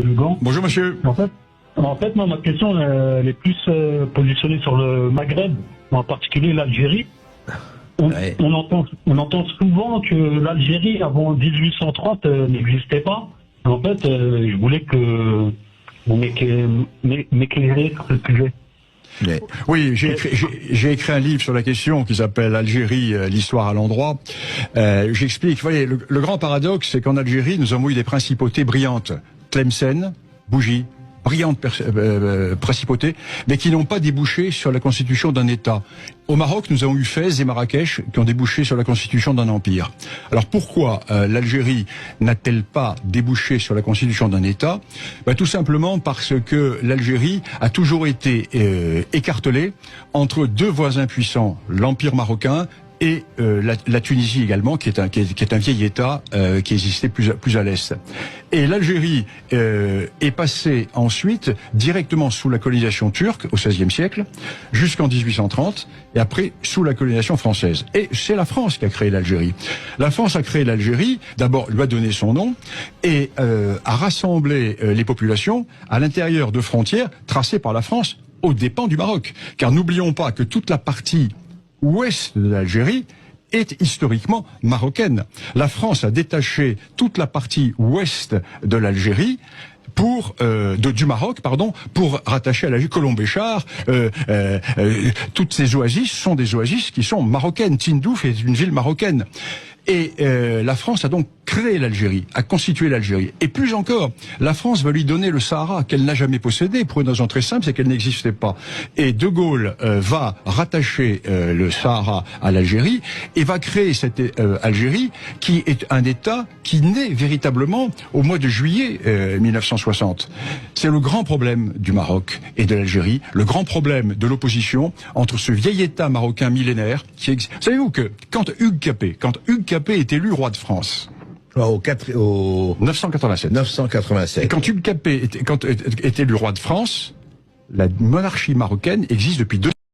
Lugan. Bonjour monsieur. En fait, moi, ma question elle est plus positionnée sur le Maghreb, en particulier l'Algérie. On entend souvent que l'Algérie, avant 1830, n'existait pas. En fait, je voulais que vous m'éclairiez sur ce sujet. Oui, j'ai écrit un livre sur la question qui s'appelle Algérie, l'histoire à l'endroit. J'explique. Voyez, le grand paradoxe, c'est qu'en Algérie, nous avons eu des principautés brillantes. Tlemcen, Bougie, brillantes principautés, mais qui n'ont pas débouché sur la constitution d'un État. Au Maroc, nous avons eu Fès et Marrakech qui ont débouché sur la constitution d'un empire. Alors pourquoi l'Algérie n'a-t-elle pas débouché sur la constitution d'un État? Tout simplement parce que l'Algérie a toujours été écartelée entre deux voisins puissants, l'empire marocain et la Tunisie également, qui est un vieil État qui existait plus à l'est. Et l'Algérie est passée ensuite directement sous la colonisation turque au XVIe siècle, jusqu'en 1830, et après sous la colonisation française. Et c'est la France qui a créé l'Algérie. La France a créé l'Algérie, d'abord lui a donné son nom, et a rassemblé les populations à l'intérieur de frontières tracées par la France aux dépens du Maroc. Car n'oublions pas que toute la partie ouest de l'Algérie est historiquement marocaine. La France a détaché toute la partie ouest de l'Algérie du Maroc, pour rattacher à l'Algérie Colombéchar. Toutes ces oasis sont des oasis qui sont marocaines. Tindouf est une ville marocaine. Et la France a donc créé l'Algérie, a constitué l'Algérie. Et plus encore, la France va lui donner le Sahara, qu'elle n'a jamais possédé, pour une raison très simple, c'est qu'elle n'existait pas. Et De Gaulle va rattacher le Sahara à l'Algérie, et va créer cette Algérie, qui est un État qui naît véritablement au mois de juillet 1960. C'est le grand problème du Maroc et de l'Algérie, le grand problème de l'opposition entre ce vieil État marocain millénaire qui existe. Savez-vous que quand Hugues Capet est élu roi de France, au 987. Et quand Hugues Capet est élu roi de France, la monarchie marocaine existe depuis 200